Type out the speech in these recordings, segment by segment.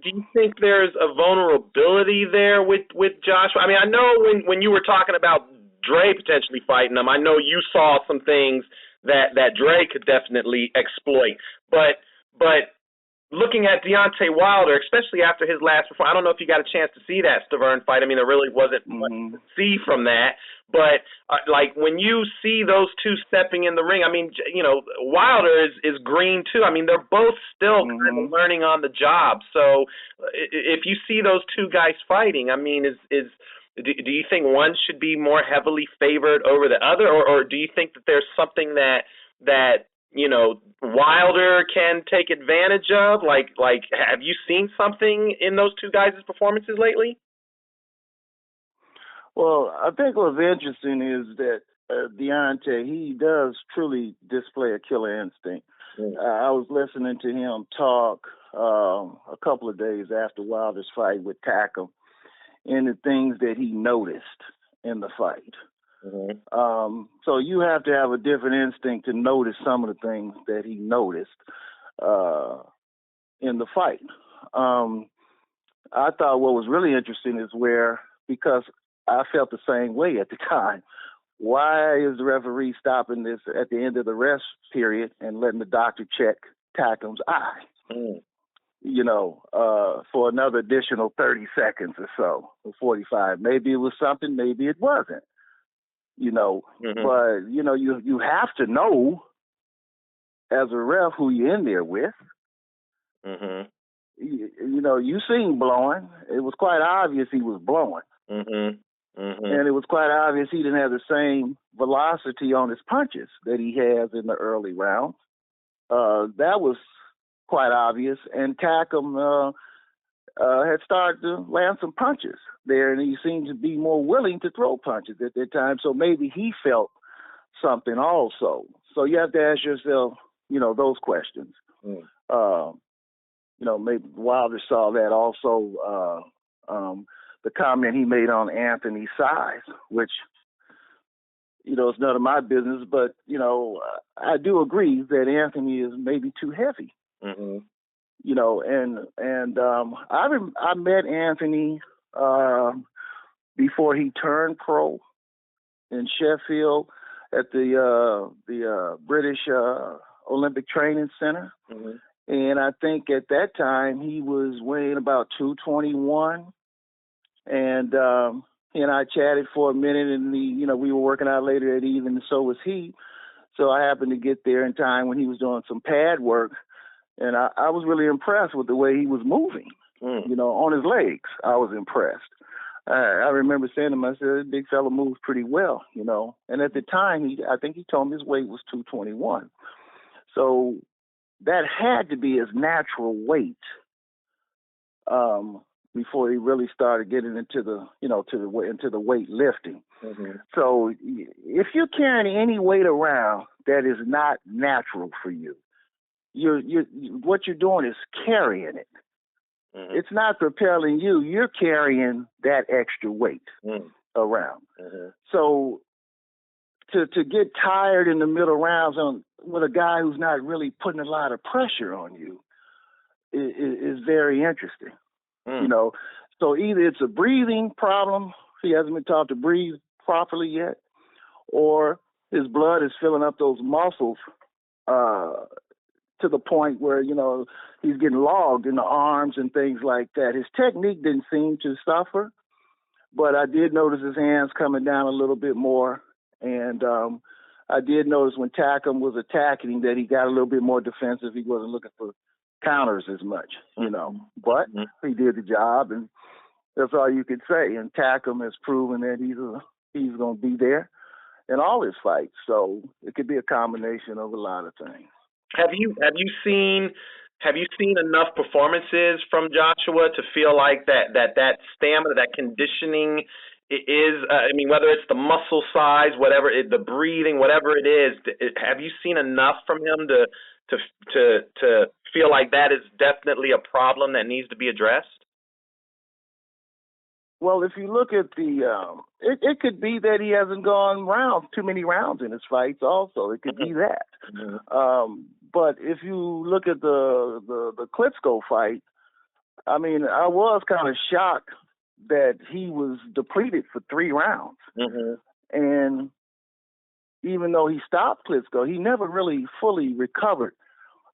do you think there's a vulnerability there with Joshua? I mean, I know when you were talking about Dre potentially fighting him, I know you saw some things that Dre could definitely exploit. But looking at Deontay Wilder, especially after his last performance, I don't know if you got a chance to see that Stavern fight. I mean, there really wasn't much to see from that. But like when you see those two stepping in the ring, I mean, you know, Wilder is green too. I mean, they're both still kind of learning on the job. So if you see those two guys fighting, I mean, do you think one should be more heavily favored over the other, or do you think that there's something that you know, Wilder can take advantage of? Like, have you seen something in those two guys' performances lately? Well, I think what's interesting is that Deontay, he does truly display a killer instinct. I was listening to him talk a couple of days after Wilder's fight with Tackle, and the things that he noticed in the fight. So you have to have a different instinct to notice some of the things that he noticed in the fight. I thought what was really interesting is because I felt the same way at the time, why is the referee stopping this at the end of the rest period and letting the doctor check Tackle's eye? You know, for another additional 30 seconds or so, or 45. Maybe it was something, maybe it wasn't. You know, but, you know, you have to know as a ref who you're in there with. You know, you seen blowing. It was quite obvious he was blowing. And it was quite obvious he didn't have the same velocity on his punches that he has in the early rounds. That was quite obvious. And Tackle had started to land some punches there, and he seemed to be more willing to throw punches at that time. So maybe he felt something also. So you have to ask yourself, you know, those questions. You know, maybe Wilder saw that also. The comment he made on Anthony's size, which, you know, it's none of my business, but, you know, I do agree that Anthony is maybe too heavy. You know, and I met Anthony before he turned pro in Sheffield at the British Olympic Training Center, and I think at that time he was weighing about 221, and he and I chatted for a minute, and you know, we were working out later that evening, and so was he. So I happened to get there in time when he was doing some pad work. And I was really impressed with the way he was moving, you know, on his legs. I was impressed. I remember saying to him, I said, this big fella moves pretty well, you know. And at the time, I think he told me his weight was 221. So that had to be his natural weight before he really started getting into the, you know, into the weight lifting. So if you're carrying any weight around that is not natural for you, what you're doing is carrying it. It's not propelling you. You're carrying that extra weight around. So to get tired in the middle rounds with a guy who's not really putting a lot of pressure on you is very interesting. You know, so either it's a breathing problem, he hasn't been taught to breathe properly yet, or his blood is filling up those muscles to the point where, you know, he's getting logged in the arms and things like that. His technique didn't seem to suffer, but I did notice his hands coming down a little bit more. And I did notice when Tackle was attacking him that he got a little bit more defensive. He wasn't looking for counters as much, you know. But he did the job, and that's all you could say. And Tackle has proven that he's going to be there in all his fights. So it could be a combination of a lot of things. Have you seen enough performances from Joshua to feel like that stamina, that conditioning is? I mean, whether it's the muscle size, whatever, the breathing, whatever it is, have you seen enough from him to feel like that is definitely a problem that needs to be addressed? Well, if you look at it could be that he hasn't gone too many rounds in his fights. Also, it could be that. But if you look at the Klitschko fight, I mean, I was kind of shocked that he was depleted for 3 rounds. Mm-hmm. And even though he stopped Klitschko, he never really fully recovered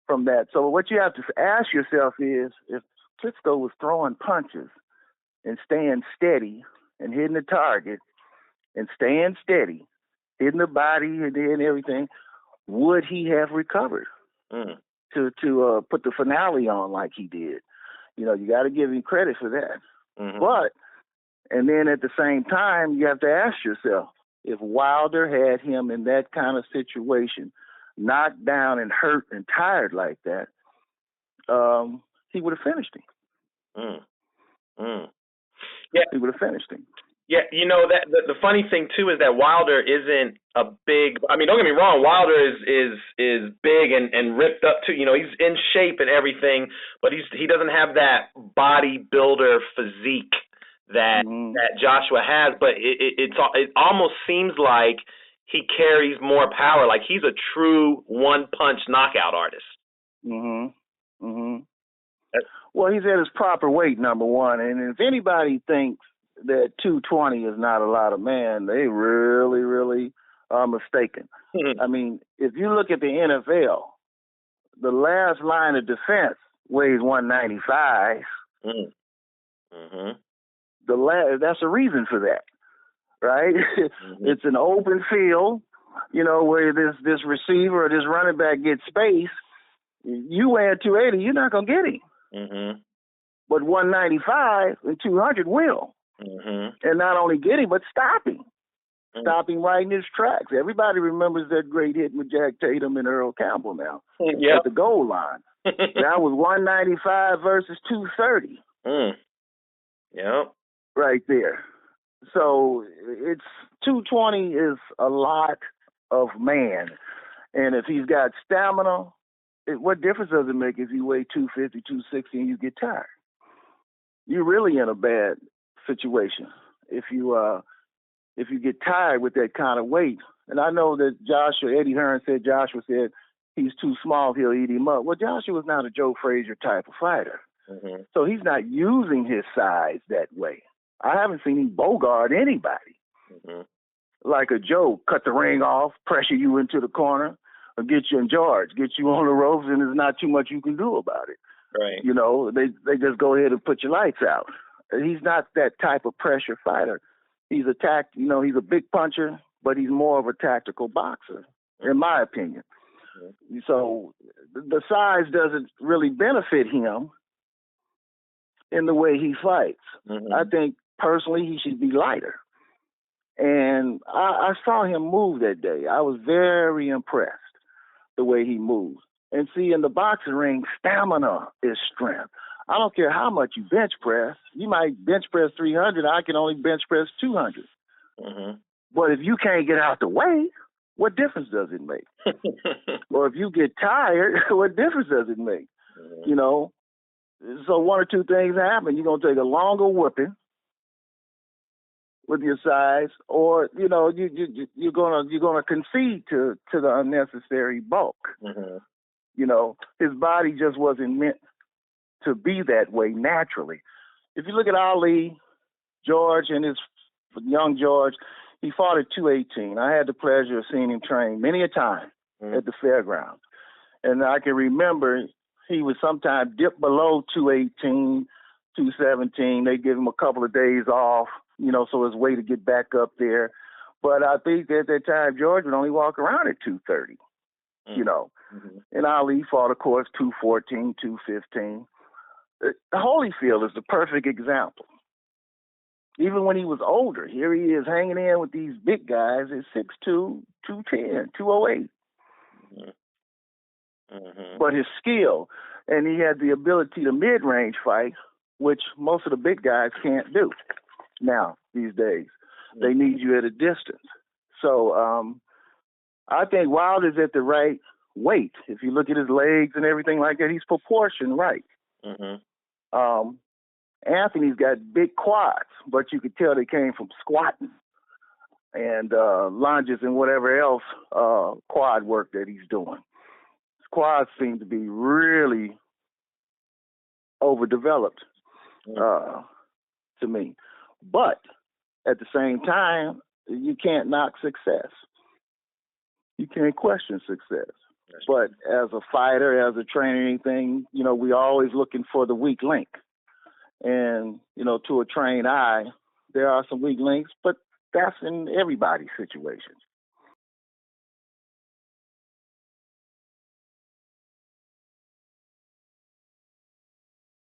from that. So what you have to ask yourself is, if Klitschko was throwing punches and staying steady and hitting the target and staying steady, hitting the body and everything, would he have recovered to put the finale on like he did? You know, you got to give him credit for that. Mm-hmm. But, and then at the same time, you have to ask yourself, if Wilder had him in that kind of situation, knocked down and hurt and tired like that, he would have finished him. Yeah, he would have finished him. Yeah, you know, that the funny thing too is that Wilder isn't a big. I mean, don't get me wrong. Wilder is big and ripped up too. You know, he's in shape and everything, but he doesn't have that bodybuilder physique that Joshua has. But it almost seems like he carries more power. Like he's a true one-punch knockout artist. Well, he's at his proper weight, number one. And if anybody thinks that 220 is not a lot of man, they really, really are mistaken. I mean, if you look at the NFL, the last line of defense weighs 195. That's a reason for that, right? It's an open field, you know, where this receiver or this running back gets space. You weigh 280, you're not going to get him. But 195 and 200 will. And not only get him, but stop him. Stop him right in his tracks. Everybody remembers that great hit with Jack Tatum and Earl Campbell now at the goal line. That was 195 versus 230. Right there. So it's 220 is a lot of man. And if he's got stamina, what difference does it make if you weigh 250, 260 and you get tired? You're really in a bad situation if you get tired with that kind of weight. And I know that Eddie Hearn said Joshua said he's too small, he'll eat him up. Well, Joshua's not a Joe Frazier type of fighter. So he's not using his size that way. I haven't seen him bogart anybody. Like a Joe, cut the ring off, pressure you into the corner, or get you in charge, get you on the ropes, and there's not too much you can do about it. Right. You know, they just go ahead and put your lights out. He's not that type of pressure fighter. He's he's a big puncher, but he's more of a tactical boxer, in my opinion. So the size doesn't really benefit him in the way he fights. I think personally he should be lighter. And I saw him move that day. I was very impressed the way he moved. And see, in the boxing ring, stamina is strength. I don't care how much you bench press. You might bench press 300. I can only bench press 200. But if you can't get out the way, what difference does it make? Or if you get tired, what difference does it make? You know, so one or two things happen. You're going to take a longer whipping with your size, or, you know, you're gonna concede to the unnecessary bulk. You know, his body just wasn't meant to be that way naturally. If you look at Ali, George, and his young George, he fought at 218. I had the pleasure of seeing him train many a time at the fairgrounds. And I can remember he would sometimes dip below 218, 217. They give him a couple of days off, you know, so his way to get back up there. But I think at that time, George would only walk around at 230, you know. And Ali fought, of course, 214, 215. Holyfield is the perfect example. Even when he was older, here he is hanging in with these big guys at 6'2", 210, 208. But his skill, and he had the ability to mid-range fight, which most of the big guys can't do now these days. They need you at a distance. So I think Wilder's at the right weight. If you look at his legs and everything like that, he's proportioned right. Anthony's got big quads, but you could tell they came from squatting and lunges and whatever else quad work that he's doing. His quads seem to be really overdeveloped to me. But at the same time, you can't knock success. You can't question success. But as a fighter, as a trainer, anything, we're always looking for the weak link. And, to a trained eye, there are some weak links, but that's in everybody's situations.